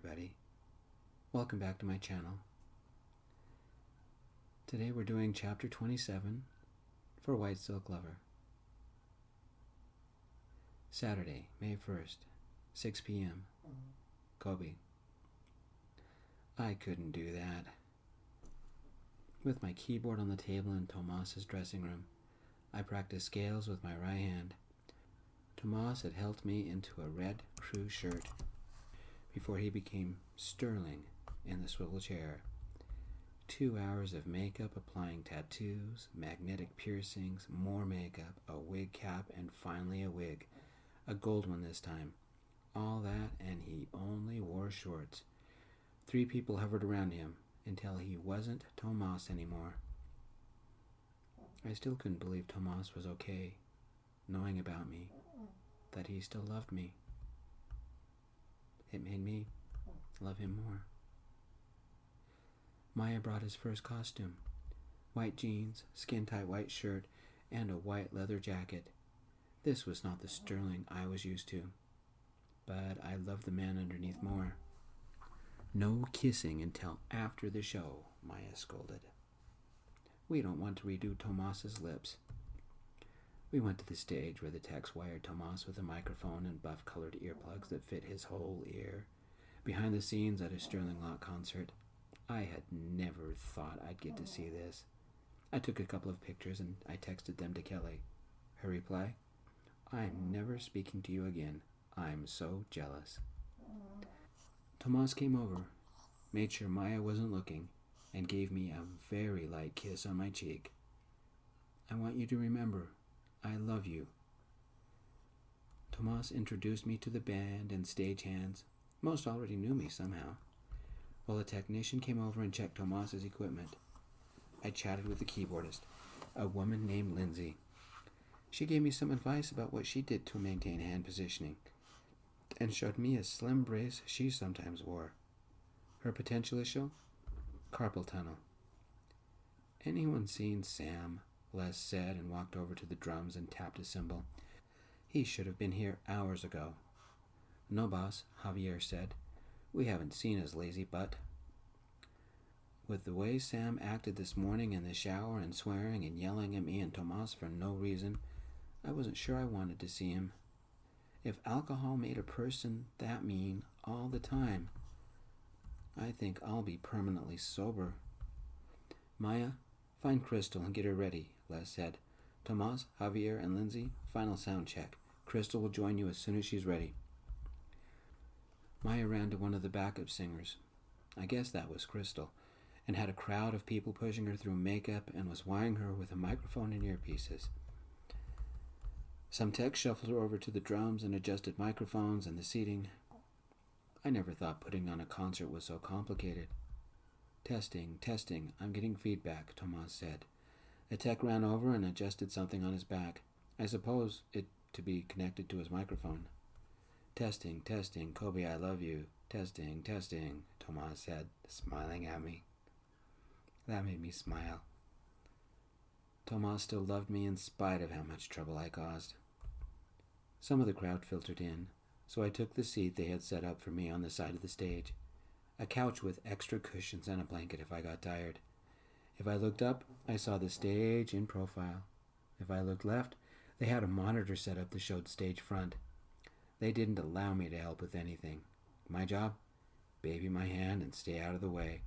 everybody. Welcome back to my channel. Today we're doing chapter 27 for White Silk Lover. Saturday, May 1st, 6 p.m. Kobe. I couldn't do that. With my keyboard on the table in Tomas's dressing room, I practiced scales with my right hand. Tomas had helped me into a red crew shirt before he became sterling in the swivel chair. 2 hours of makeup, applying tattoos, magnetic piercings, more makeup, a wig cap, and finally a wig. A gold one this time. All that, and he only wore shorts. 3 people hovered around him until he wasn't Tomas anymore. I still couldn't believe Tomas was okay, knowing about me, that he still loved me. It made me love him more. Maya brought his first costume. White jeans, skin-tight white shirt, and a white leather jacket. This was not the sterling I was used to, but I loved the man underneath more. No kissing until after the show, Maya scolded. We don't want to redo Tomas's lips. We went to the stage where the techs wired Tomas with a microphone and buff-colored earplugs that fit his whole ear. Behind the scenes at a Sterling Lock concert, I had never thought I'd get to see this. I took a couple of pictures and I texted them to Kelly. Her reply, I'm never speaking to you again. I'm so jealous. Tomas came over, made sure Maya wasn't looking, and gave me a very light kiss on my cheek. I want you to remember, I love you. Tomas introduced me to the band and stagehands. Most already knew me somehow. While a technician came over and checked Tomas's equipment, I chatted with the keyboardist, a woman named Lindsay. She gave me some advice about what she did to maintain hand positioning, and showed me a slim brace she sometimes wore. Her potential issue? Carpal tunnel. Anyone seen Sam? Les said, and walked over to the drums and tapped a cymbal. He should have been here hours ago. No, boss, Javier said. We haven't seen his lazy butt. With the way Sam acted this morning in the shower and swearing and yelling at me and Tomas for no reason, I wasn't sure I wanted to see him. If alcohol made a person that mean all the time, I think I'll be permanently sober. Maya, find Crystal and get her ready, Les said. Tomas, Javier, and Lindsay, final sound check. Crystal will join you as soon as she's ready. Maya ran to one of the backup singers, I guess that was Crystal, and had a crowd of people pushing her through makeup and was wiring her with a microphone and earpieces. Some techs shuffled her over to the drums and adjusted microphones and the seating. I never thought putting on a concert was so complicated. Testing, I'm getting feedback, Tomas said. A tech ran over and adjusted something on his back. I suppose it to be connected to his microphone. Testing, Kobe, I love you. Testing, Tomas said, smiling at me. That made me smile. Tomas still loved me in spite of how much trouble I caused. Some of the crowd filtered in, so I took the seat they had set up for me on the side of the stage. A couch with extra cushions and a blanket if I got tired. If I looked up, I saw the stage in profile. If I looked left, they had a monitor set up that showed stage front. They didn't allow me to help with anything. My job? Baby my hand and stay out of the way.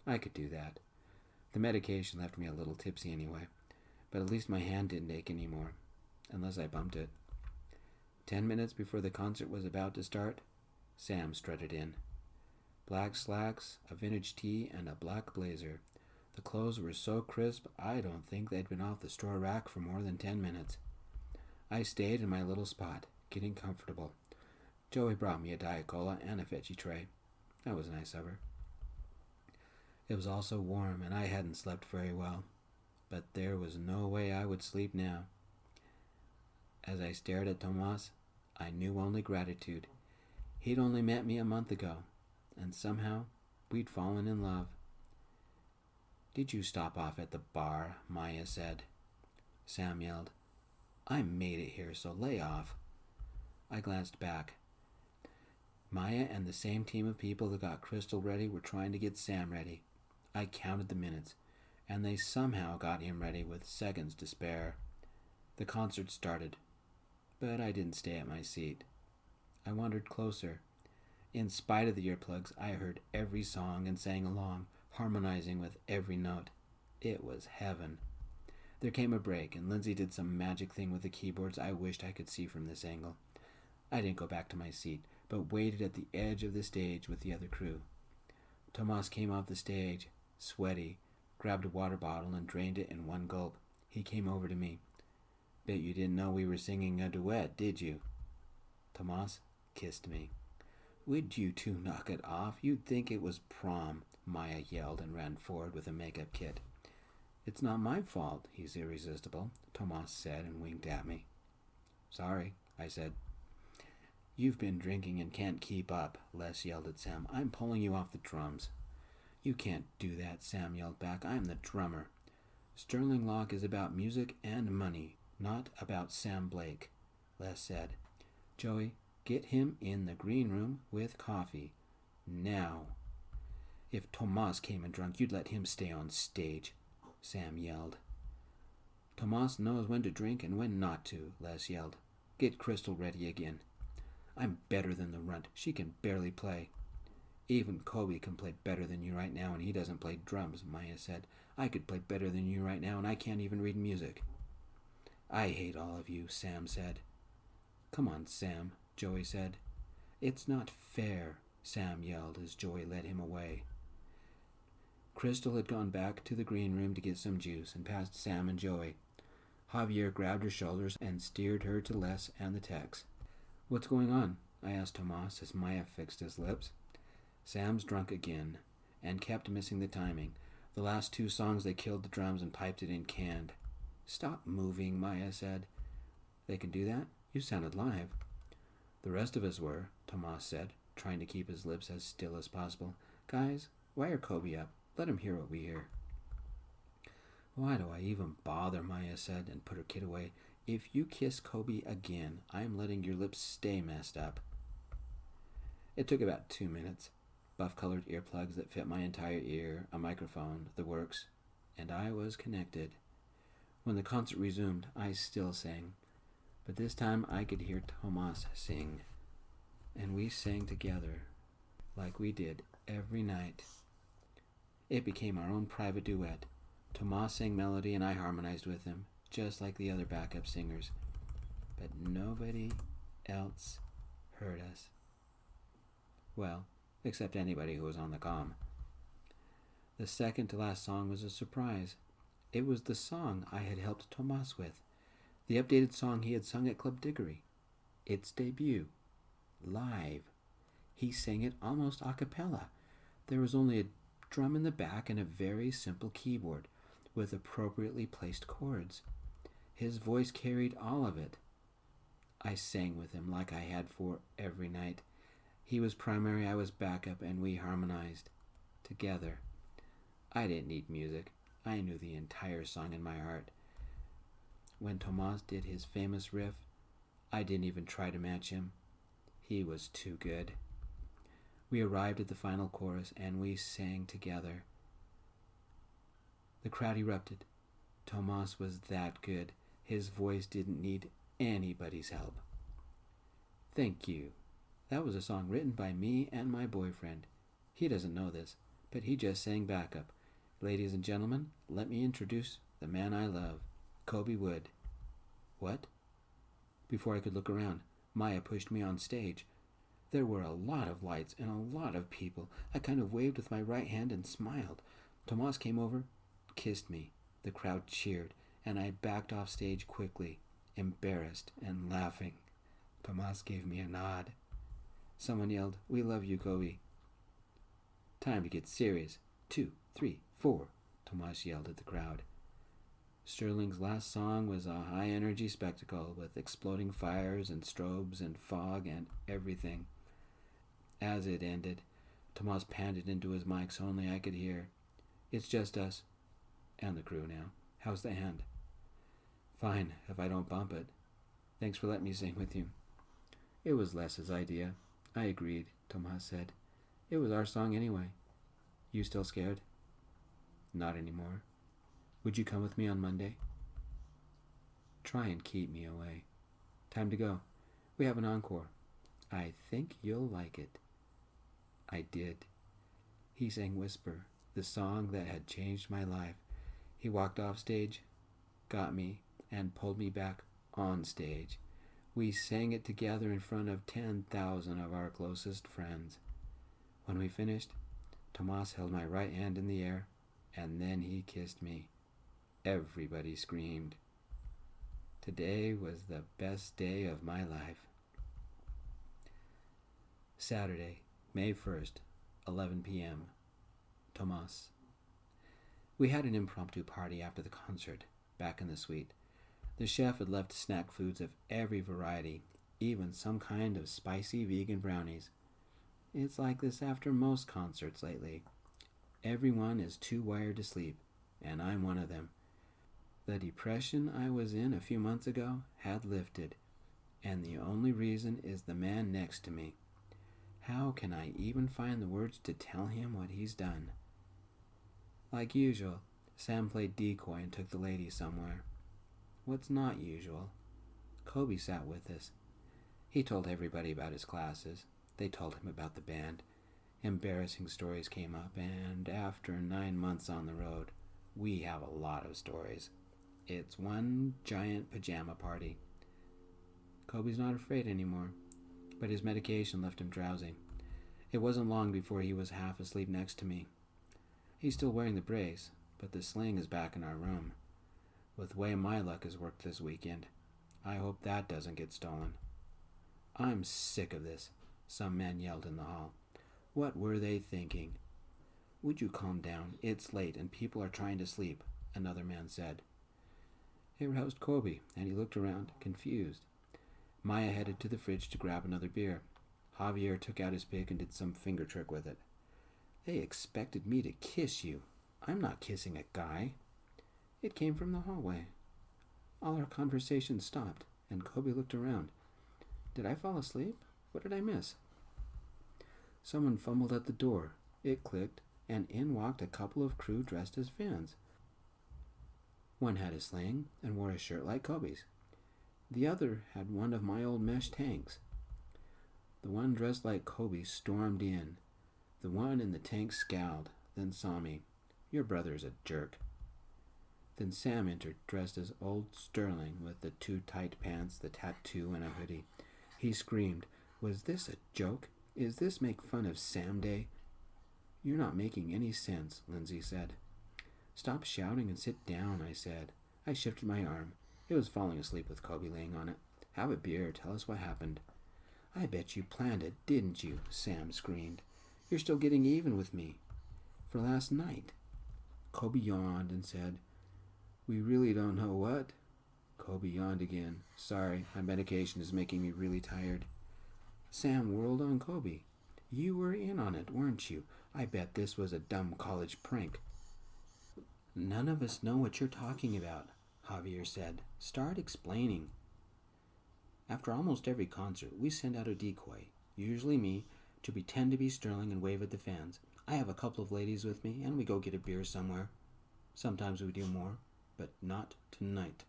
I could do that. The medication left me a little tipsy anyway, but at least my hand didn't ache anymore, unless I bumped it. 10 minutes before the concert was about to start, Sam strutted in. Black slacks, a vintage tee, and a black blazer. The clothes were so crisp, I don't think they'd been off the store rack for more than 10 minutes. I stayed in my little spot, getting comfortable. Joey brought me a Diet Cola and a veggie tray. That was nice of her. It was also warm, and I hadn't slept very well, but there was no way I would sleep now. As I stared at Tomas, I knew only gratitude. He'd only met me a month ago, and somehow we'd fallen in love. Did you stop off at the bar? Maya said. Sam yelled. I made it here, so lay off. I glanced back. Maya and the same team of people that got Crystal ready were trying to get Sam ready. I counted the minutes, and they somehow got him ready with seconds to spare. The concert started, but I didn't stay at my seat. I wandered closer. In spite of the earplugs, I heard every song and sang along, harmonizing with every note. It was heaven. There came a break, and Lindsay did some magic thing with the keyboards I wished I could see from this angle. I didn't go back to my seat, but waited at the edge of the stage with the other crew. Tomas came off the stage, sweaty, grabbed a water bottle and drained it in one gulp. He came over to me. Bet you didn't know we were singing a duet, did you? Tomas kissed me. Would you two knock it off? You'd think it was prom, Maya yelled and ran forward with a makeup kit. It's not my fault, he's irresistible, Tomas said and winked at me. Sorry, I said. You've been drinking and can't keep up, Les yelled at Sam. I'm pulling you off the drums. You can't do that, Sam yelled back. I'm the drummer. Sterling Lock is about music and money, not about Sam Blake, Les said. Joey, get him in the green room with coffee. Now. If Tomas came in drunk, you'd let him stay on stage, Sam yelled. Tomas knows when to drink and when not to, Les yelled. Get Crystal ready again. I'm better than the runt. She can barely play. Even Kobe can play better than you right now, and he doesn't play drums, Maya said. I could play better than you right now, and I can't even read music. I hate all of you, Sam said. Come on, Sam, Joey said. It's not fair, Sam yelled as Joey led him away. Crystal had gone back to the green room to get some juice and passed Sam and Joey. Javier grabbed her shoulders and steered her to Les and the techs. What's going on? I asked Tomas as Maya fixed his lips. Sam's drunk again and kept missing the timing. The last two songs they killed the drums and piped it in canned. Stop moving, Maya said. They can do that? You sounded live. The rest of us were, Tomas said, trying to keep his lips as still as possible. Guys, wire Kobe up. Let him hear what we hear. Why do I even bother, Maya said, and put her kid away. If you kiss Kobe again, I am letting your lips stay messed up. It took about 2 minutes. Buff-colored earplugs that fit my entire ear, a microphone, the works, and I was connected. When the concert resumed, I still sang, but this time I could hear Tomas sing, and we sang together, like we did every night. It became our own private duet. Tomas sang melody and I harmonized with him, just like the other backup singers, but nobody else heard us. Well, except anybody who was on the comm. The second to last song was a surprise. It was the song I had helped Tomas with, the updated song he had sung at Club Dickory. Its debut, live. He sang it almost a cappella. There was only a drum in the back and a very simple keyboard with appropriately placed chords. His voice carried all of it. I sang with him like I had for every night. He was primary, I was backup, and we harmonized together. I didn't need music. I knew the entire song in my heart. When Tomas did his famous riff, I didn't even try to match him. He was too good. We arrived at the final chorus, and we sang together. The crowd erupted. Tomas was that good. His voice didn't need anybody's help. Thank you. That was a song written by me and my boyfriend. He doesn't know this, but he just sang backup. Ladies and gentlemen, let me introduce the man I love, Kobe Wood. What? Before I could look around, Maya pushed me on stage. There were a lot of lights and a lot of people. I kind of waved with my right hand and smiled. Tomas came over, kissed me. The crowd cheered, and I backed off stage quickly, embarrassed and laughing. Tomas gave me a nod. Someone yelled, "We love you, Kobe." Time to get serious. 2, 3, 4, Tomas yelled at the crowd. Sterling's last song was a high-energy spectacle with exploding fires and strobes and fog and everything. As it ended, Tomas panted into his mic so only I could hear, "It's just us and the crew now. How's the hand?" "Fine, if I don't bump it. Thanks for letting me sing with you." It was Les's idea. I agreed. Tomas said. It was our song anyway. You still scared? Not anymore. Would you come with me on Monday? Try and keep me away. Time to go. We have an encore. I think you'll like it. I did. He sang Whisper, the song that had changed my life. He walked off stage, got me, and pulled me back on stage. We sang it together in front of 10,000 of our closest friends. When we finished, Tomas held my right hand in the air, and then he kissed me. Everybody screamed. Today was the best day of my life. Saturday, May 1st, 11 p.m. Tomas. We had an impromptu party after the concert, back in the suite. The chef had left snack foods of every variety, even some kind of spicy vegan brownies. It's like this after most concerts lately. Everyone is too wired to sleep, and I'm one of them. The depression I was in a few months ago had lifted, and the only reason is the man next to me. How can I even find the words to tell him what he's done? Like usual, Sam played decoy and took the ladies somewhere. What's not usual? Kobe sat with us. He told everybody about his classes. They told him about the band. Embarrassing stories came up, and after 9 months on the road, we have a lot of stories. It's one giant pajama party. Kobe's not afraid anymore, but his medication left him drowsy. It wasn't long before he was half asleep next to me. He's still wearing the brace, but the sling is back in our room. With the way my luck has worked this weekend, I hope that doesn't get stolen. I'm sick of this, some man yelled in the hall. What were they thinking? Would you calm down? It's late and people are trying to sleep, another man said. It roused Kobe, and he looked around, confused. Maya headed to the fridge to grab another beer. Javier took out his pick and did some finger trick with it. They expected me to kiss you. I'm not kissing a guy. It came from the hallway. All our conversation stopped, and Kobe looked around. Did I fall asleep? What did I miss? Someone fumbled at the door. It clicked, and in walked a couple of crew dressed as fans. One had a sling and wore a shirt like Kobe's. The other had one of my old mesh tanks. The one dressed like Kobe stormed in. The one in the tank scowled, then saw me. Your brother's a jerk. Then Sam entered, dressed as old Sterling with the too tight pants, the tattoo, and a hoodie. He screamed, Was this a joke? Is this make fun of Sam Day? You're not making any sense, Lindsay said. Stop shouting and sit down, I said. I shifted my arm. It was falling asleep with Kobe laying on it. Have a beer, tell us what happened. I bet you planned it, didn't you? Sam screamed. You're still getting even with me. For last night. Kobe yawned and said, We really don't know what. Kobe yawned again. Sorry, my medication is making me really tired. Sam whirled on Kobe. You were in on it, weren't you? I bet this was a dumb college prank. None of us know what you're talking about, Javier said. Start explaining. After almost every concert, we send out a decoy, usually me, to pretend to be Sterling and wave at the fans. I have a couple of ladies with me, and we go get a beer somewhere. Sometimes we do more, but not tonight.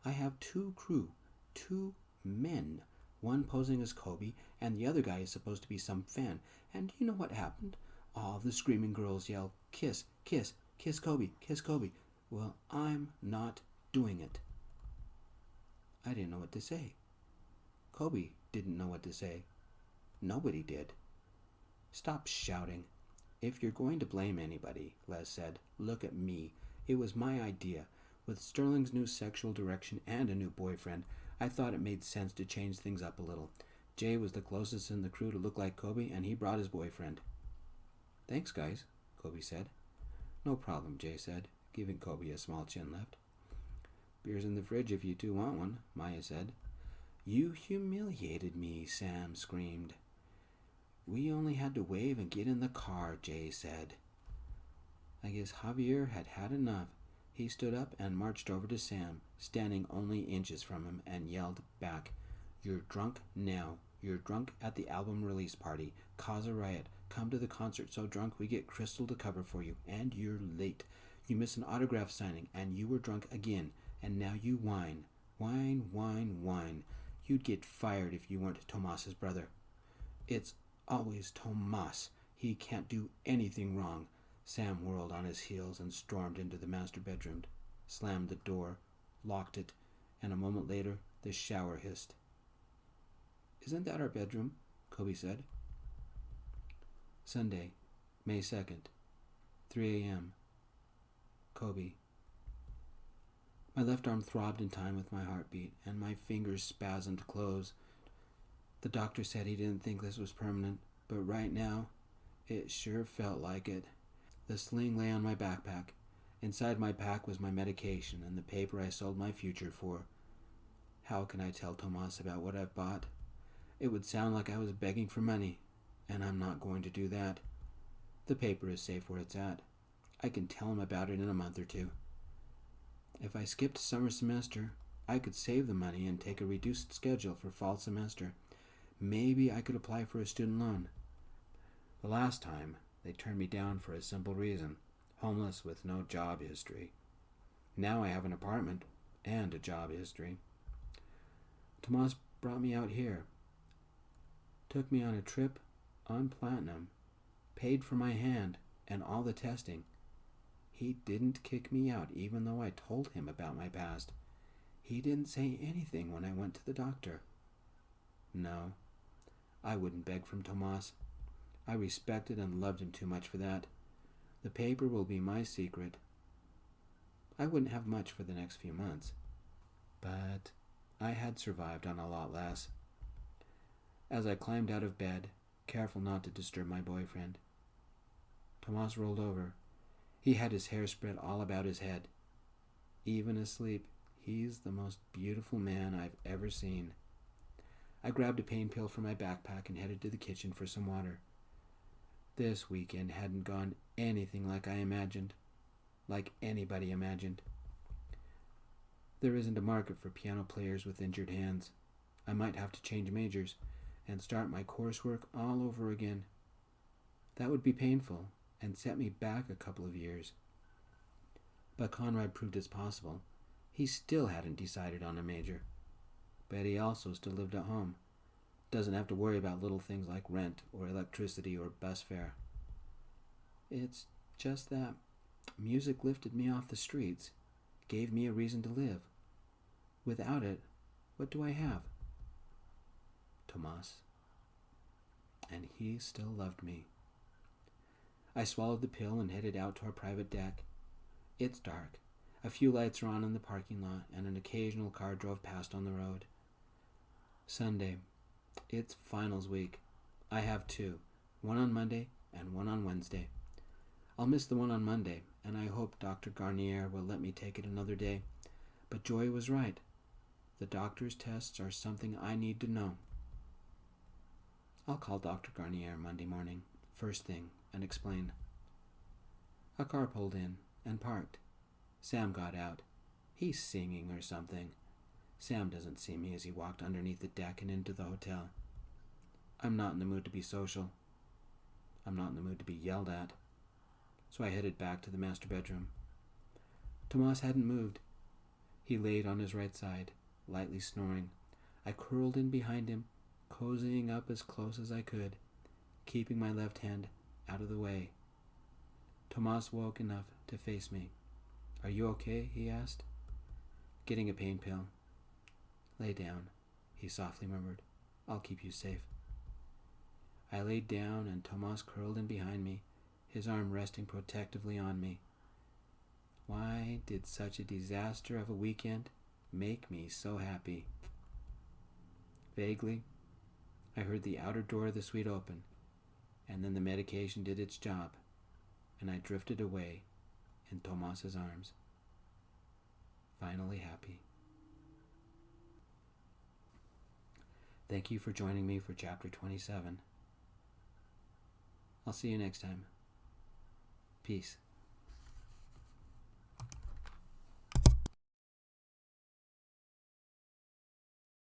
I have two crew, 2 men, one posing as Kobe, and the other guy is supposed to be some fan. And you know what happened? All the screaming girls yell, Kiss, kiss, kiss Kobe, kiss Kobe. Well, I'm not doing it. I didn't know what to say. Kobe didn't know what to say. Nobody did. Stop shouting. If you're going to blame anybody, Les said, look at me. It was my idea. With Sterling's new sexual direction and a new boyfriend, I thought it made sense to change things up a little. Jay was the closest in the crew to look like Kobe, and he brought his boyfriend. Thanks, guys, Kobe said. No problem, Jay said, giving Kobe a small chin lift. Beer's in the fridge if you two want one, Maya said. You humiliated me, Sam screamed. We only had to wave and get in the car, Jay said. I guess Javier had had enough. He stood up and marched over to Sam, standing only inches from him, and yelled back, You're drunk now. You're drunk at the album release party. Cause a riot. Come to the concert so drunk we get Crystal to cover for you. And you're late. You miss an autograph signing, and you were drunk again. And now you whine. Whine, whine, whine. You'd get fired if you weren't Tomas's brother. It's always Tomas. He can't do anything wrong. Sam whirled on his heels and stormed into the master bedroom, slammed the door, locked it, and a moment later the shower hissed. "Isn't that our bedroom?" Kobe said. Sunday, May 2nd, 3 a.m. Kobe. My left arm throbbed in time with my heartbeat, and my fingers spasmed closed. The doctor said he didn't think this was permanent, but right now, it sure felt like it. The sling lay on my backpack. Inside my pack was my medication and the paper I sold my future for. How can I tell Tomas about what I've bought? It would sound like I was begging for money, and I'm not going to do that. The paper is safe where it's at. I can tell him about it in a month or two. If I skipped summer semester, I could save the money and take a reduced schedule for fall semester. Maybe I could apply for a student loan. The last time, they turned me down for a simple reason: homeless with no job history. Now I have an apartment and a job history. Tomas brought me out here, took me on a trip on Platinum, paid for my hand and all the testing. He didn't kick me out even though I told him about my past. He didn't say anything when I went to the doctor. No, I wouldn't beg from Tomas. I respected and loved him too much for that. The paper will be my secret. I wouldn't have much for the next few months, but I had survived on a lot less. As I climbed out of bed, careful not to disturb my boyfriend, Tomas rolled over. He had his hair spread all about his head. Even asleep, he's the most beautiful man I've ever seen. I grabbed a pain pill from my backpack and headed to the kitchen for some water. This weekend hadn't gone anything like I imagined, like anybody imagined. There isn't a market for piano players with injured hands. I might have to change majors and start my coursework all over again. That would be painful and set me back a couple of years. But Conrad proved it's possible. He still hadn't decided on a major, but he also still lived at home. Doesn't have to worry about little things like rent or electricity or bus fare. It's just that music lifted me off the streets, gave me a reason to live. Without it, what do I have? Tomas. And he still loved me. I swallowed the pill and headed out to our private deck. It's dark. A few lights are on in the parking lot, and an occasional car drove past on the road. Sunday. It's finals week. I have two, one on Monday and one on Wednesday. I'll miss the one on Monday, and I hope Dr. Garnier will let me take it another day. But Joy was right. The doctor's tests are something I need to know. I'll call Dr. Garnier Monday morning, first thing, and explain. A car pulled in and parked. Sam got out. He's singing or something. Sam doesn't see me as he walked underneath the deck and into the hotel. I'm not in the mood to be social. I'm not in the mood to be yelled at. So I headed back to the master bedroom. Tomas hadn't moved. He laid on his right side, lightly snoring. I curled in behind him, cozying up as close as I could, keeping my left hand out of the way. Tomas woke enough to face me. "Are you okay?" he asked. "Getting a pain pill." "Lay down," he softly murmured. "I'll keep you safe." I laid down and Tomas curled in behind me, his arm resting protectively on me. Why did such a disaster of a weekend make me so happy? Vaguely, I heard the outer door of the suite open, and then the medication did its job, and I drifted away in Tomas's arms, finally happy. Thank you for joining me for Chapter 27. I'll see you next time. Peace.